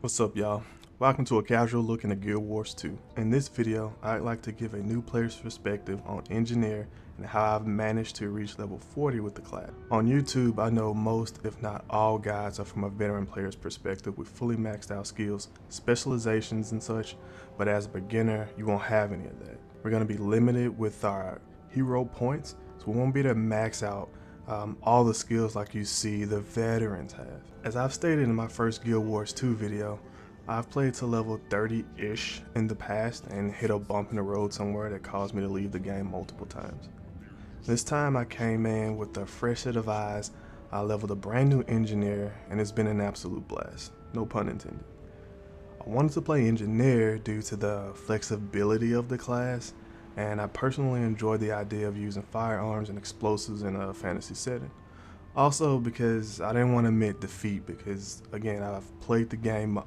What's up, y'all? Welcome to a casual look into Guild Wars 2. In this video, I'd like to give a new player's perspective on Engineer and how I've managed to reach level 40 with the class. On YouTube, I know most, if not all, guides are from a veteran player's perspective with fully maxed out skills, specializations and such, but as a beginner, you won't have any of that. We're going to be limited with our hero points, so we won't be able to max out all the skills like you see the veterans have. As I've stated in my first Guild Wars 2 video, I've played to level 30-ish in the past and hit a bump in the road somewhere that caused me to leave the game multiple times. This time I came in with a fresh set of eyes, I leveled a brand new engineer, and it's been an absolute blast, no pun intended. I wanted to play engineer due to the flexibility of the class, and I personally enjoy the idea of using firearms and explosives in a fantasy setting. Also because I didn't want to admit defeat because, again, I've played the game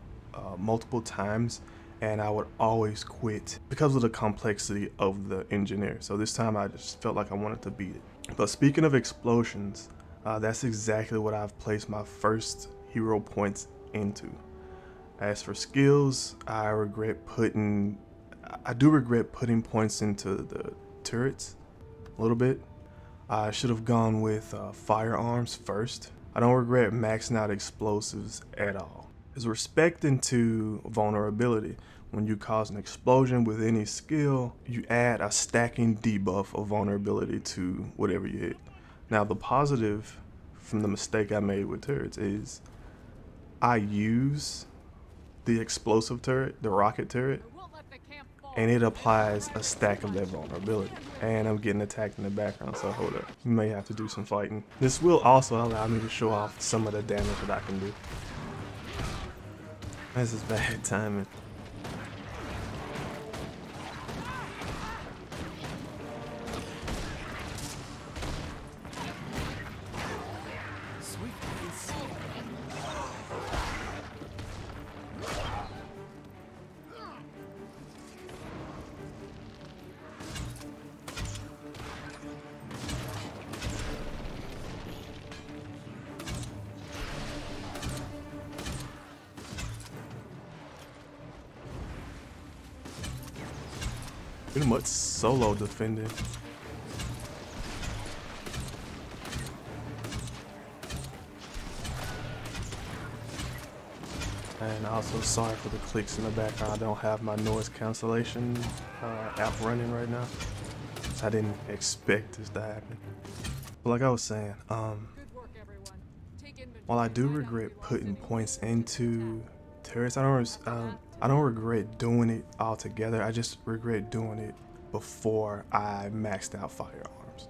multiple times and I would always quit because of the complexity of the engineer. So this time I just felt like I wanted to beat it. But speaking of explosions, that's exactly what I've placed my first hero points into. As for skills, I do regret putting points into the turrets a little bit. I should have gone with firearms first. I don't regret maxing out explosives at all. As respecting to vulnerability, when you cause an explosion with any skill, you add a stacking debuff of vulnerability to whatever you hit. Now the positive from the mistake I made with turrets is I use the explosive turret, the rocket turret, and it applies a stack of that vulnerability. And I'm getting attacked in the background, so hold up. You may have to do some fighting. This will also allow me to show off some of the damage that I can do. This is bad timing. Pretty much solo defending. And also sorry for the clicks in the background. I don't have my noise cancellation app running right now. So I didn't expect this to happen. But like I was saying, while I do regret putting points into turrets, I don't regret doing it altogether. I just regret doing it before I maxed out firearms.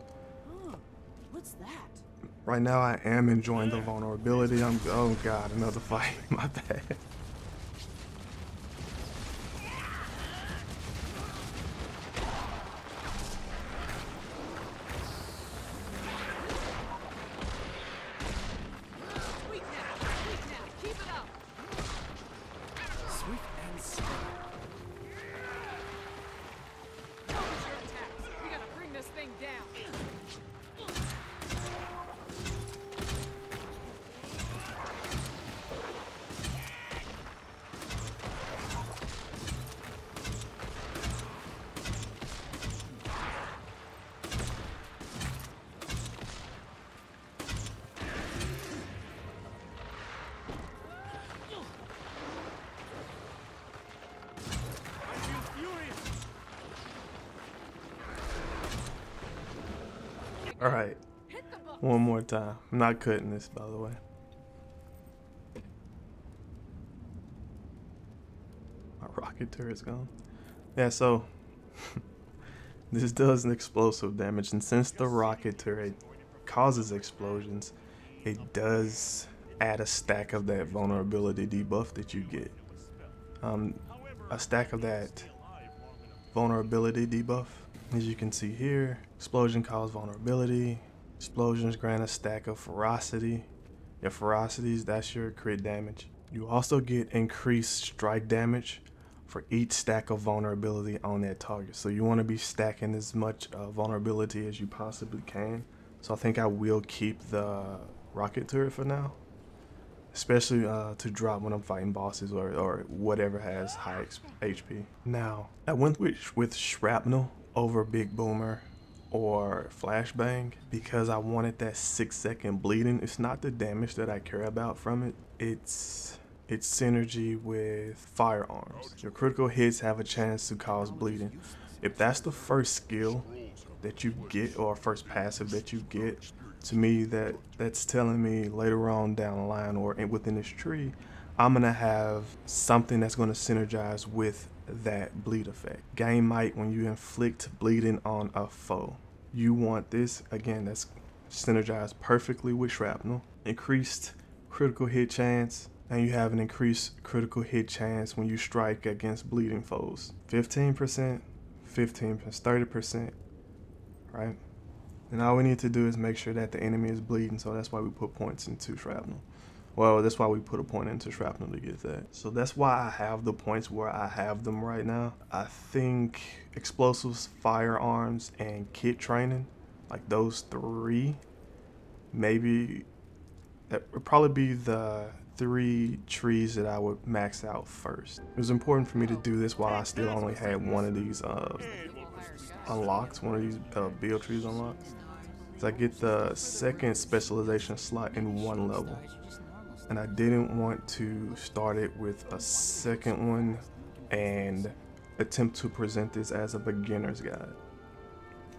Oh, what's that? Right now I am enjoying the vulnerability. Oh god, another fight. My bad. Alright, one more time. I'm not cutting this, by the way. My rocket turret's gone. Yeah, so this does an explosive damage, and since the rocket turret causes explosions, it does add a stack of that vulnerability debuff that you get. A stack of that vulnerability debuff. As you can see here, explosion cause vulnerability. Explosions grant a stack of ferocity. Your ferocities, that's your crit damage. You also get increased strike damage for each stack of vulnerability on that target. So you want to be stacking as much vulnerability as you possibly can. So I think I will keep the rocket turret for now. especially to drop when I'm fighting bosses or whatever has high HP. Now, I went with Shrapnel over Big Boomer or Flashbang because I wanted that 6-second bleeding. It's not the damage that I care about from it. It's synergy with firearms. Your critical hits have a chance to cause bleeding. If that's the first skill that you get or first passive that you get, to me that's telling me later on down the line or within this tree, I'm gonna have something that's gonna synergize with that bleed effect. Game might, when you inflict bleeding on a foe, you want this again that's synergized perfectly with Shrapnel. Increased critical hit chance, and you have an increased critical hit chance when you strike against bleeding foes. 15%, 15%, 30%, right? And all we need to do is make sure that the enemy is bleeding, so that's why we put points into Shrapnel. Well, that's why we put a point into Shrapnel to get that. So that's why I have the points where I have them right now. I think explosives, firearms, and kit training, like those three, maybe that would probably be the 3 trees that I would max out first. It was important for me to do this while I still only had one of these unlocked, one of these build trees unlocked. So I get the second specialization slot in one level, and I didn't want to start it with a second one and attempt to present this as a beginner's guide.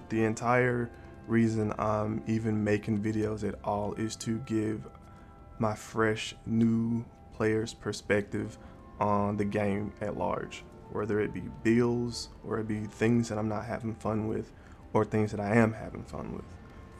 The entire reason I'm even making videos at all is to give my fresh new players perspective on the game at large, whether it be builds or it be things that I'm not having fun with or things that I am having fun with.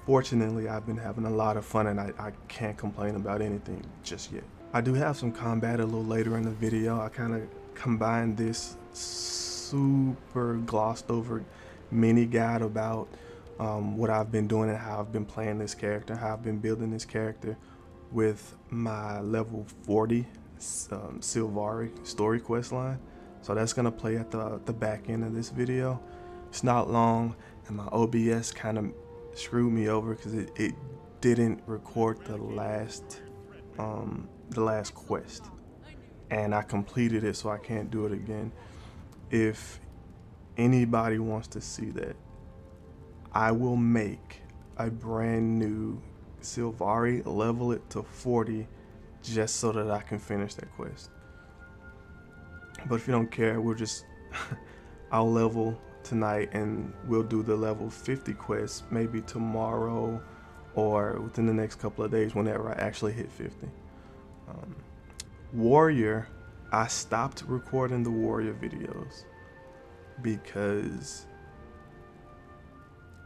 Fortunately, I've been having a lot of fun and I can't complain about anything just yet. I do have some combat a little later in the video. I kind of combined this super glossed over mini guide about what I've been doing and how I've been playing this character, how I've been building this character with my level 40 Sylvari story quest line. So that's gonna play at the back end of this video. It's not long, and my OBS kind of screwed me over because it didn't record the last quest, and I completed it, so I can't do it again. If anybody wants to see that, I will make a brand new Sylvari, level it to 40 just so that I can finish that quest. But if you don't care, we'll just I'll level tonight and we'll do the level 50 quest maybe tomorrow or within the next couple of days whenever I actually hit 50. Warrior, I stopped recording the Warrior videos because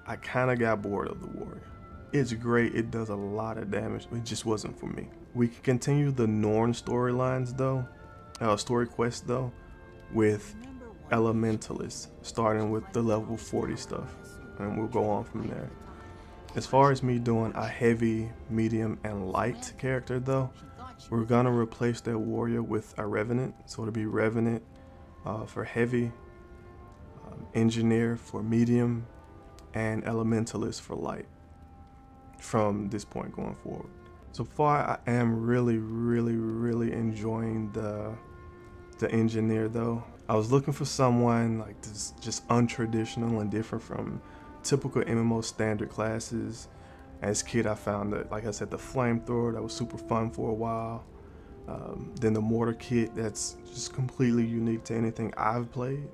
I kind of got bored of the Warrior. It's great, it does a lot of damage, it just wasn't for me. We can continue the Norn storylines though, story quest though, with Elementalists, starting with the level 40 stuff, and we'll go on from there. As far as me doing a heavy, medium, and light character though, we're gonna replace that warrior with a Revenant, so it'll be Revenant for heavy, Engineer for medium, and Elementalist for light from this point going forward. So far I am really enjoying the Engineer though. I was looking for someone like this, just untraditional and different from typical MMO standard classes. As a kid, I found that, like I said, the flamethrower, that was super fun for a while. Then the mortar kit, that's just completely unique to anything I've played.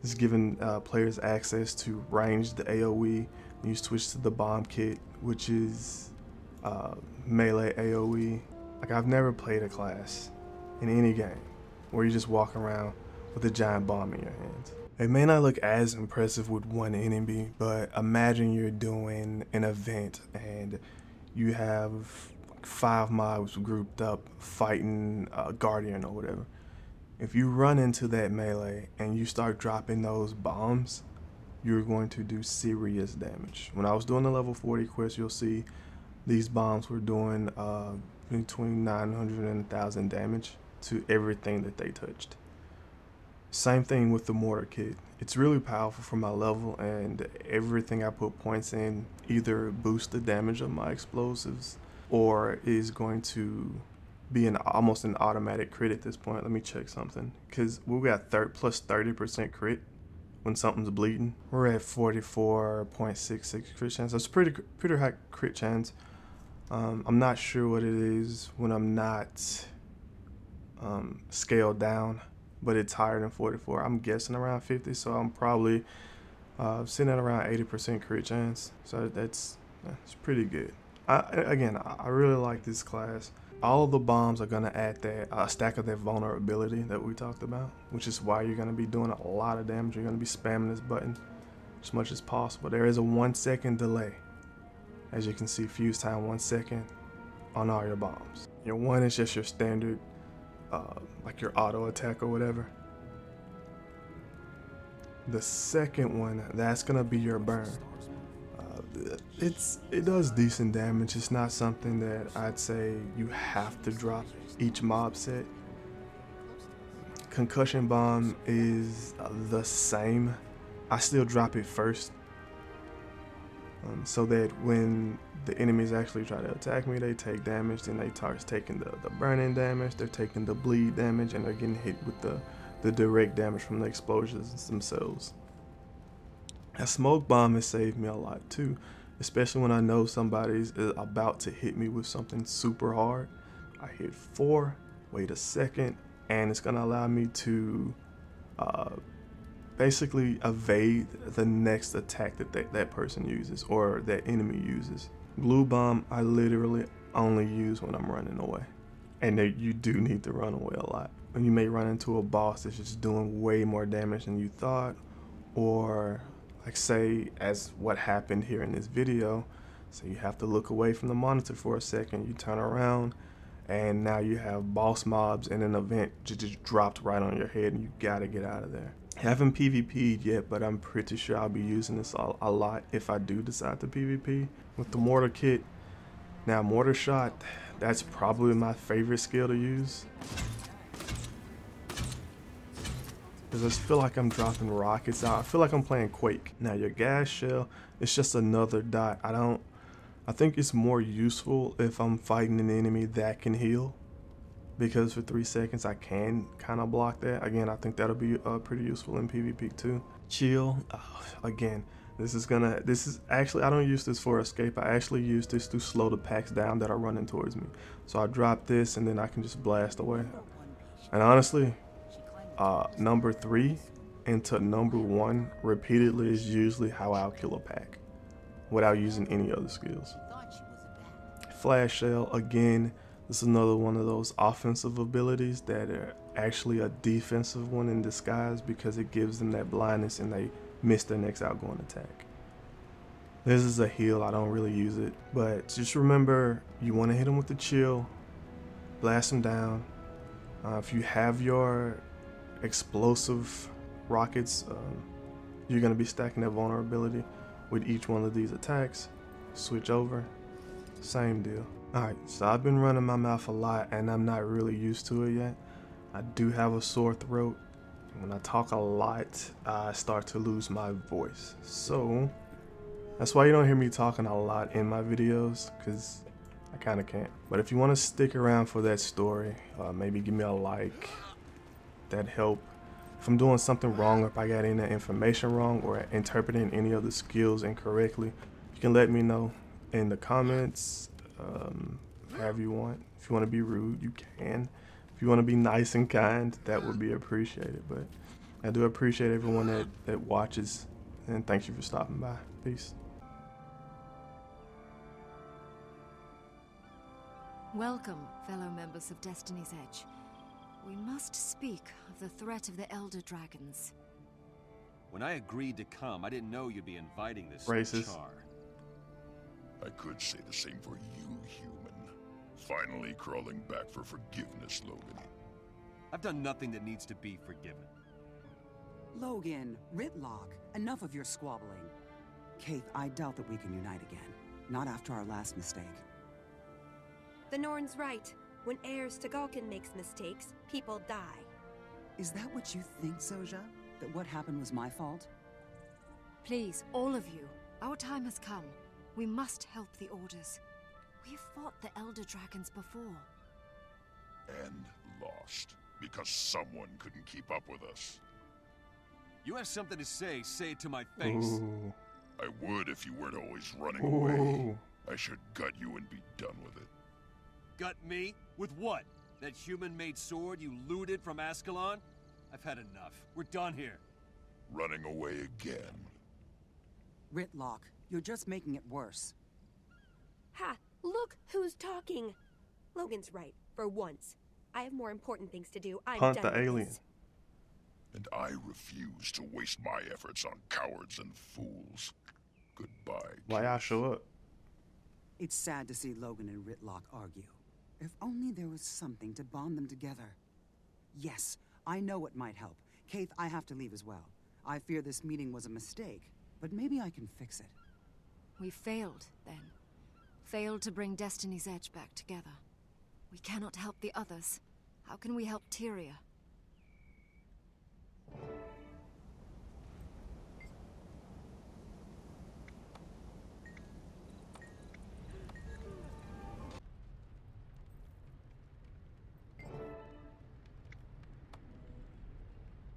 It's giving players access to ranged AoE. You switch to the bomb kit, which is melee AoE. Like, I've never played a class in any game where you just walk around with a giant bomb in your hands. It may not look as impressive with one enemy, but imagine you're doing an event and you have 5 mobs grouped up fighting a guardian or whatever. If you run into that melee and you start dropping those bombs, you're going to do serious damage. When I was doing the level 40 quest, you'll see these bombs were doing between 900 and 1,000 damage to everything that they touched. Same thing with the mortar kit. It's really powerful for my level, and everything I put points in either boost the damage of my explosives or is going to be almost an automatic crit at this point. Let me check something, because we got plus 30% crit when something's bleeding. We're at 44.66 crit chance. That's pretty high crit chance. I'm not sure what it is when I'm not scaled down, but it's higher than 44. I'm guessing around 50, so I'm probably sitting at around 80% crit chance. So that's pretty good. I really like this class. All of the bombs are gonna add that stack of that vulnerability that we talked about, which is why you're gonna be doing a lot of damage. You're gonna be spamming this button as much as possible. There is a 1 second delay. As you can see, fuse time 1 second on all your bombs. Your one is just your standard, like your auto attack or whatever. The second one, that's gonna be your burn. It does decent damage. It's not something that I'd say you have to drop each mob set. Concussion bomb is the same. I still drop it first, so that when the enemies actually try to attack me, they take damage. Then they start taking the burning damage, they're taking the bleed damage, and they're getting hit with the direct damage from the explosions themselves. A smoke bomb has saved me a lot too, especially when I know somebody's about to hit me with something super hard. I hit 4, wait a second, and it's gonna allow me to basically evade the next attack that person uses or that enemy uses. Glue bomb, I literally only use when I'm running away, and you do need to run away a lot. When you may run into a boss that's just doing way more damage than you thought, or like say as what happened here in this video, so you have to look away from the monitor for a second, you turn around, and now you have boss mobs and an event just dropped right on your head, and you gotta get out of there. Haven't PvP'd yet, but I'm pretty sure I'll be using this a lot if I do decide to PvP. With the mortar kit, now mortar shot, that's probably my favorite skill to use, because I just feel like I'm dropping rockets out. I feel like I'm playing Quake. Now your gas shell, it's just another dot. I think it's more useful if I'm fighting an enemy that can heal, because for 3 seconds I can kind of block that. Again, I think that'll be pretty useful in PvP too. Chill, again, this is actually, I don't use this for escape. I actually use this to slow the packs down that are running towards me. So I drop this and then I can just blast away. And honestly, number 3 into number 1 repeatedly is usually how I'll kill a pack without using any other skills. Flash shell, again, this is another one of those offensive abilities that are actually a defensive one in disguise, because it gives them that blindness and they miss their next outgoing attack. This is a heal, I don't really use it, but just remember, you want to hit them with the chill, blast them down. If you have your explosive rockets, you're going to be stacking that vulnerability with each one of these attacks. Switch over, same deal. Alright, so I've been running my mouth a lot and I'm not really used to it yet. I do have a sore throat. When I talk a lot, I start to lose my voice. So that's why you don't hear me talking a lot in my videos, because I kind of can't. But if you want to stick around for that story, maybe give me a like. That help. If I'm doing something wrong, or if I got any information wrong, or interpreting any of the skills incorrectly, you can let me know in the comments. However you want. If you want to be rude, you can. If you want to be nice and kind, that would be appreciated. But I do appreciate everyone that watches, and thank you for stopping by. Peace. Welcome, fellow members of Destiny's Edge. We must speak of the threat of the Elder Dragons. When I agreed to come, I didn't know you'd be inviting this Racist. char. I could say the same for you, human. Finally crawling back for forgiveness, Logan. I've done nothing that needs to be forgiven. Logan, Ritlock, enough of your squabbling. Kaith, I doubt that we can unite again. Not after our last mistake. The Norn's right. When heirs to Galkin makes mistakes, people die. Is that what you think, Soja? That what happened was my fault? Please, all of you, our time has come. We must help the Orders. We've fought the Elder Dragons before. And lost. Because someone couldn't keep up with us. You have something to say it to my face. Ooh. I would if you weren't always running Ooh. away. I should gut you and be done with it. Gut me? With what? That human-made sword you looted from Ascalon? I've had enough. We're done here. Running away again. Ritlock, you're just making it worse. Ha! Look who's talking! Logan's right, for once. I have more important things to do. I'm Hunt done the with alien. this. And I refuse to waste my efforts on cowards and fools. Goodbye. Why y'all show up? It's sad to see Logan and Ritlock argue. If only there was something to bond them together. Yes, I know it might help. Keith, I have to leave as well. I fear this meeting was a mistake, but maybe I can fix it. We failed, then. Failed to bring Destiny's Edge back together. We cannot help the others. How can we help Tyria?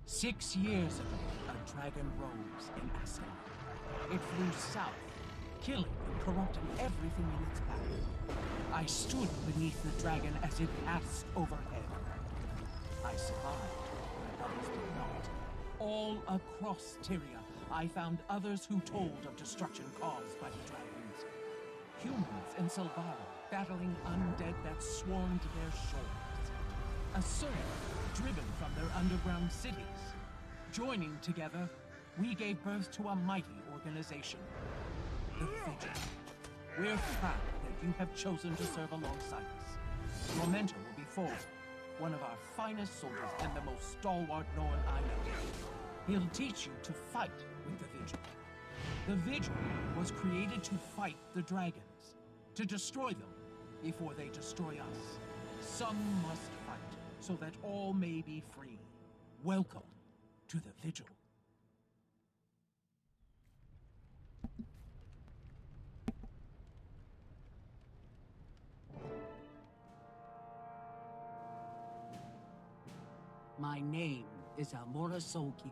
Six years ago, a dragon rose in Ascalon. It flew south, killing and corrupting everything in its path. I stood beneath the dragon as it passed overhead. I survived, but others did not. All across Tyria, I found others who told of destruction caused by the dragons. Humans in Sylvari battling undead that swarmed their shores. A surge driven from their underground cities. Joining together, we gave birth to a mighty organization, the Vigil. We're proud that you have chosen to serve alongside us. Your mentor will be Ford, one of our finest soldiers and the most stalwart Norn I know. He'll teach you to fight with the Vigil. The Vigil was created to fight the dragons, to destroy them before they destroy us. Some must fight so that all may be free. Welcome to the Vigil. My name is Almora Soulkeeper.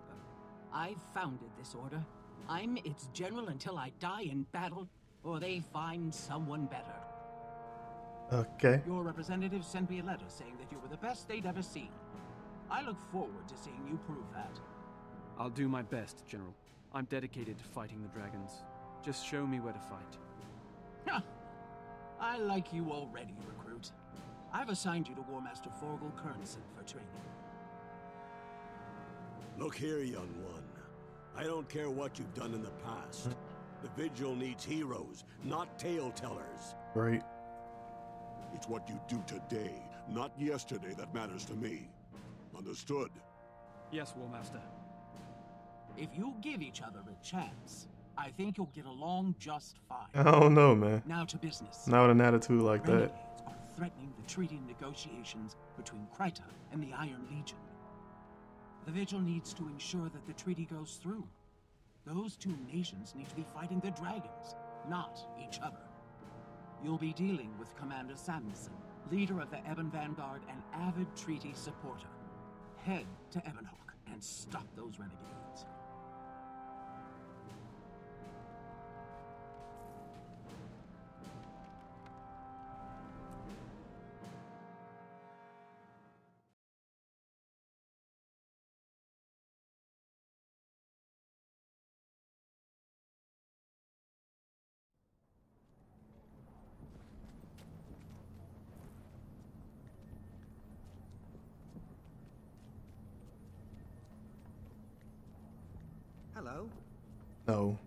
I've founded this order. I'm its general until I die in battle, or they find someone better. Okay. Your representative sent me a letter saying that you were the best they'd ever seen. I look forward to seeing you prove that. I'll do my best, General. I'm dedicated to fighting the dragons. Just show me where to fight. Ha! I like you already, recruit. I've assigned you to War Master Forgel Kernson for training. Look here, young one. I don't care what you've done in the past. The Vigil needs heroes, not tale-tellers. Right. It's what you do today, not yesterday, that matters to me. Understood? Yes, War Master. If you give each other a chance, I think you'll get along just fine. I don't know, man. Now to business. Not with an attitude like that. Renegades are threatening the treaty negotiations between Kryta and the Iron Legion. The Vigil needs to ensure that the treaty goes through. Those two nations need to be fighting the dragons, not each other. You'll be dealing with Commander Samuelson, leader of the Ebon Vanguard and avid treaty supporter. Head to Ebonhawk and stop those renegades. Hello. No.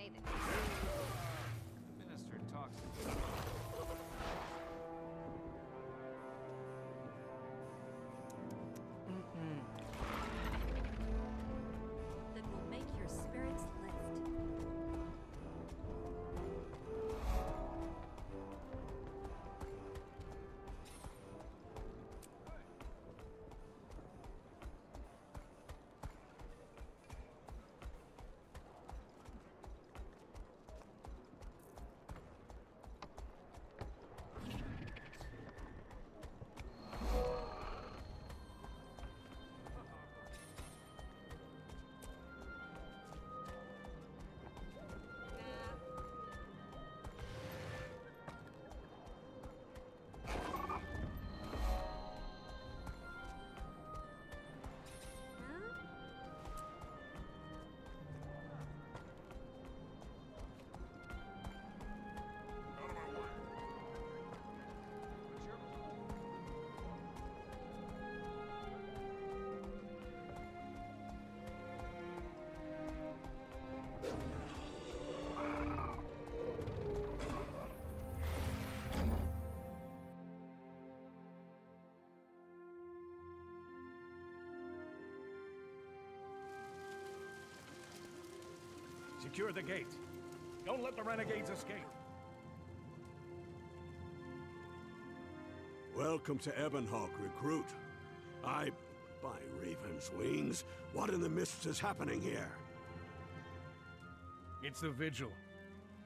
say that. The minister talks. That will make your spirits lift. Secure the gate. Don't let the renegades escape. Welcome to Ebonhawk, recruit. By Raven's wings, what in the mists is happening here? It's the Vigil.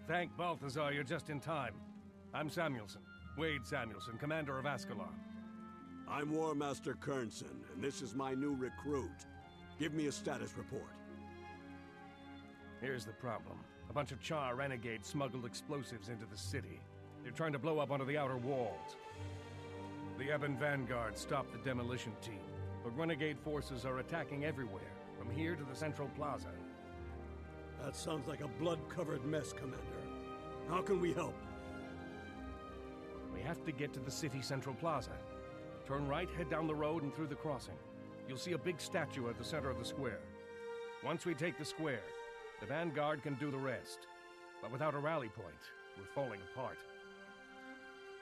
Thank Balthazar you're just in time. I'm Samuelson. Wade Samuelson, commander of Ascalon. I'm War Master Kernson, and this is my new recruit. Give me a status report. Here's the problem. A bunch of Char renegades smuggled explosives into the city. They're trying to blow up onto the outer walls. The Ebon Vanguard stopped the demolition team, but renegade forces are attacking everywhere, from here to the Central Plaza. That sounds like a blood-covered mess, Commander. How can we help? We have to get to the city Central Plaza. Turn right, head down the road and through the crossing. You'll see a big statue at the center of the square. Once we take the square, the Vanguard can do the rest. But without a rally point, we're falling apart.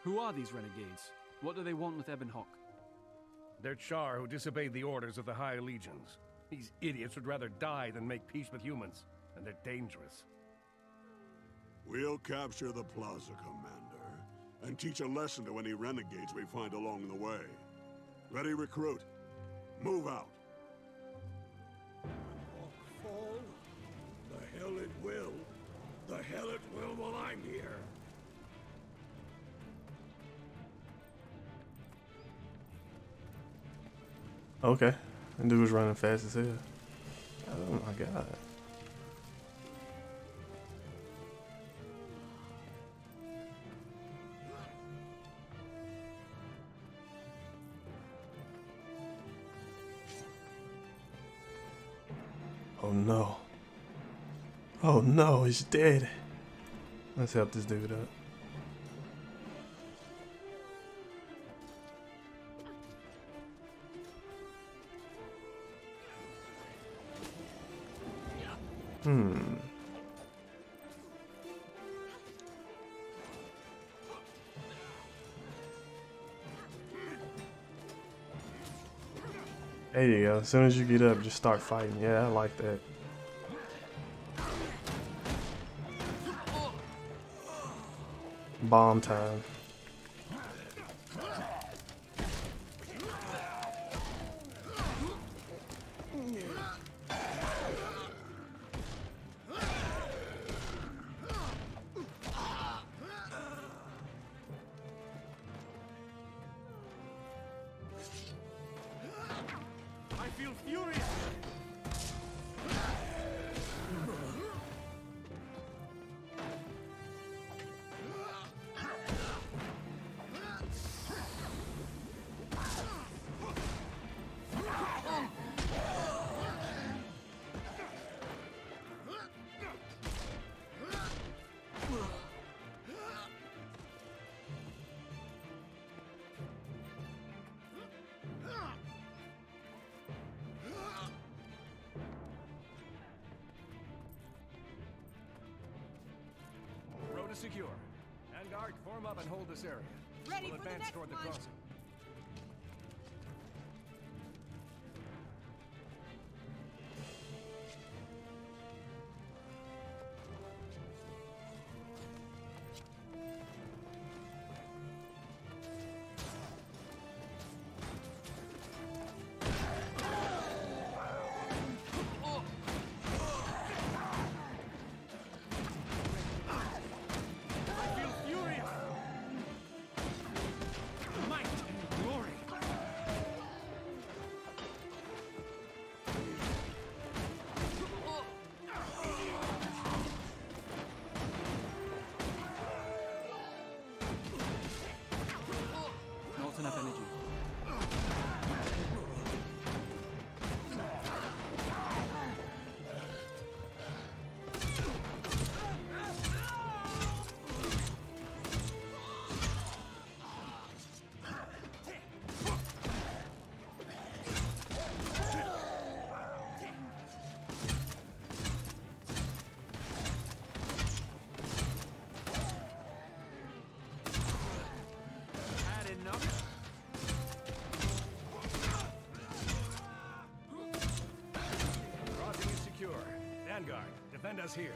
Who are these renegades? What do they want with Ebonhawk? They're Char who disobeyed the orders of the High Legions. These idiots would rather die than make peace with humans, and they're dangerous. We'll capture the plaza, Commander, and teach a lesson to any renegades we find along the way. Ready, recruit? Move out. Fall? The hell it will. The hell it will while I'm here. Okay. That dude was running fast as hell. Oh my god. Oh no. Oh no, he's dead. Let's help this dude up. There you go. As soon as you get up, just start fighting. Yeah, I like that. Bomb time. I feel furious! to secure. Vanguard, form up and hold this area. Ready We'll for the advance next toward the one. crossing. Not enough energy. Had enough? Crossing is secure. Vanguard, defend us here.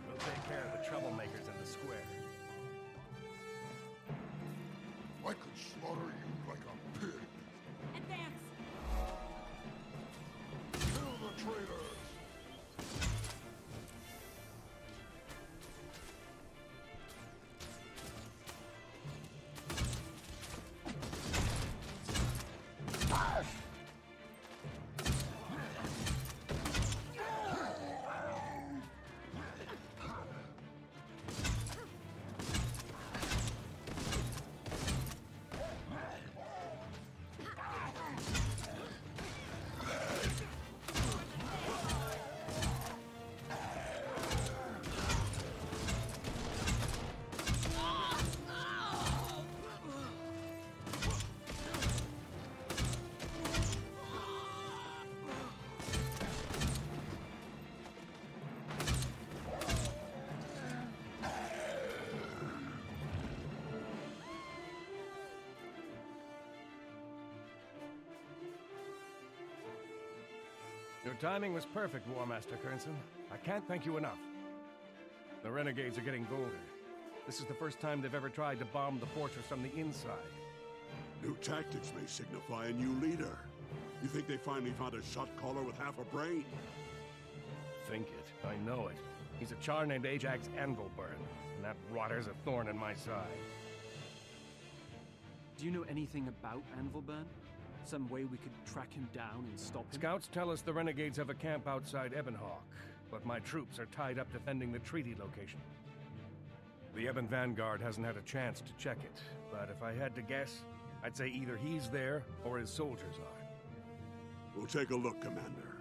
We'll take care of the troublemakers in the square. I could slaughter you like a pig. Advance! Kill the traitors! Your timing was perfect, War Master Kernson. I can't thank you enough. The renegades are getting bolder. This is the first time they've ever tried to bomb the fortress from the inside. New tactics may signify a new leader. You think they finally found a shot caller with half a brain? Think it. I know it. He's a char named Ajax Anvilburn, and that rotter's a thorn in my side. Do you know anything about Anvilburn? Some way we could track him down and stop him? Scouts tell us the renegades have a camp outside Ebonhawk, but my troops are tied up defending the treaty location. The Ebon Vanguard hasn't had a chance to check it, but if I had to guess, I'd say either he's there or his soldiers are. We'll take a look, Commander.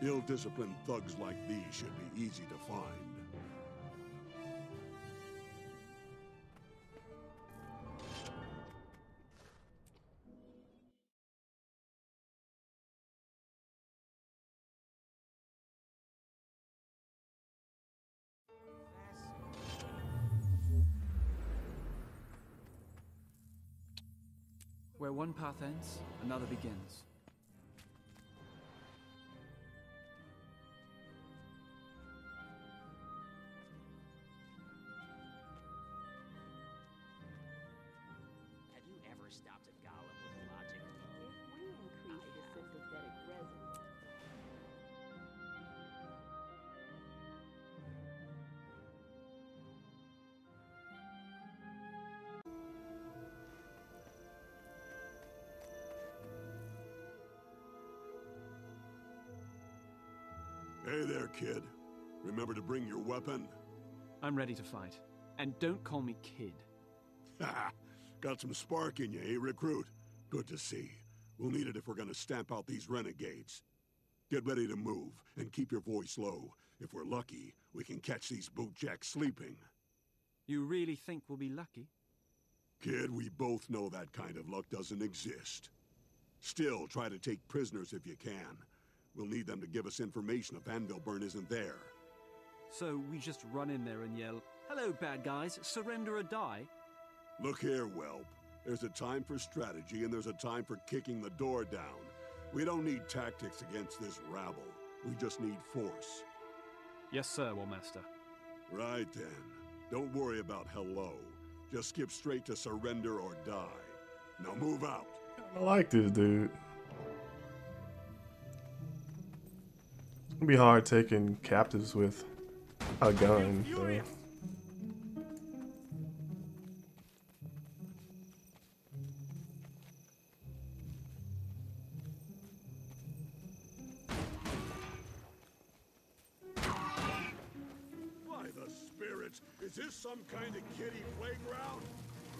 Ill-disciplined thugs like these should be easy to find. Where one path ends, another begins. Have you ever stopped at Gollum with logic? If we increase the sympathetic resonance... Hey there, kid. Remember to bring your weapon? I'm ready to fight. And don't call me kid. Ha! Got some spark in you, eh, recruit? Good to see. We'll need it if we're gonna stamp out these renegades. Get ready to move, and keep your voice low. If we're lucky, we can catch these bootjacks sleeping. You really think we'll be lucky? Kid, we both know that kind of luck doesn't exist. Still, try to take prisoners if you can. We'll need them to give us information if Anvilburn isn't there. So we just run in there and yell, Hello, bad guys. Surrender or die. Look here, whelp. There's a time for strategy and there's a time for kicking the door down. We don't need tactics against this rabble. We just need force. Yes, sir, War Master. Right then. Don't worry about hello. Just skip straight to surrender or die. Now move out. I like this dude. It'd be hard taking captives with a gun. So. By the spirits, is this some kind of kiddie playground?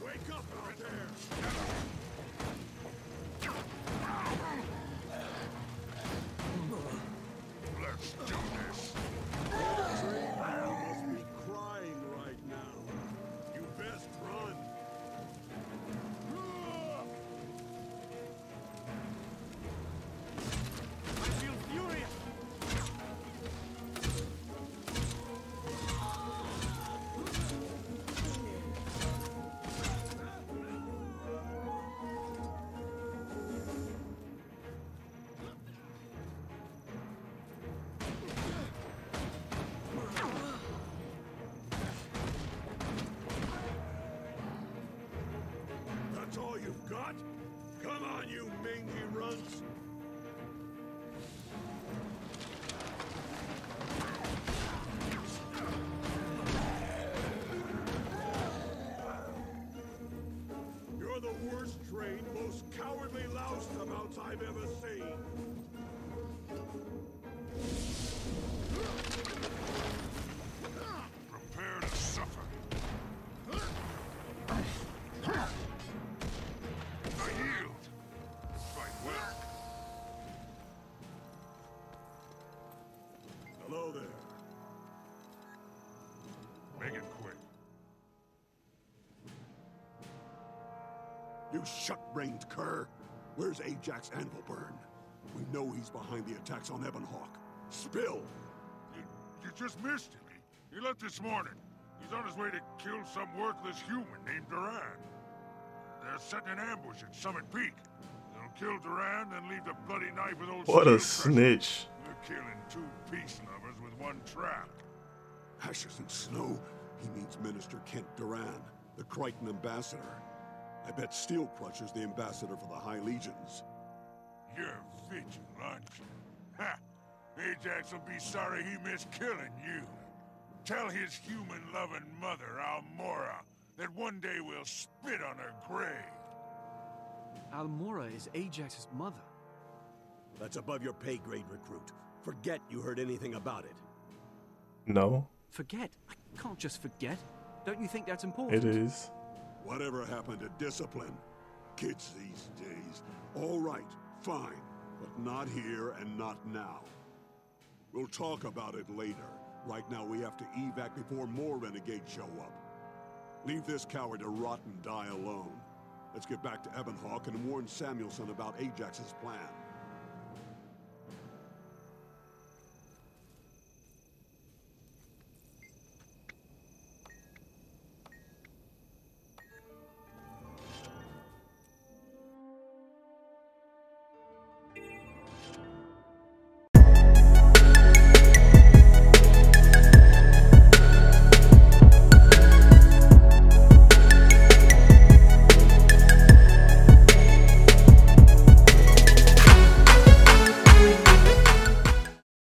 Wake up out there! Let's do this. You must be crying right now. You best run. I feel furious! That's all you've got? Come on, you mangy runts! You're the worst trained, most cowardly lousabouts I've ever seen. Prepare to suffer. I yield. Fight well. Hello there. Make it quick. You shuck-brained cur. Where's Ajax Anvilburn? We know he's behind the attacks on Ebonhawk. Spill! You just missed him. He left this morning. He's on his way to kill some worthless human named Duran. They're setting an ambush at Summit Peak. They'll kill Duran, then leave the bloody knife with old What a Steel snitch. They're killing two peace lovers with one trap. Ashes and snow. He means Minister Kent Duran, the Crichton ambassador. I bet Steel Crusher's the ambassador for the High Legions. You're vigilant, aren't you? Ha! Ajax will be sorry he missed killing you. Tell his human-loving mother, Almora, that one day we'll spit on her grave. Almora is Ajax's mother. That's above your pay grade, recruit. Forget you heard anything about it. No, Forget? I can't just forget. Don't you think that's important? it is. Whatever happened to discipline? Kids these days. All right, fine. But not here and not now. We'll talk about it later. Right now we have to evac before more renegades show up. Leave this coward to rot and die alone. Let's get back to Ebonhawk and warn Samuelson about Ajax's plan.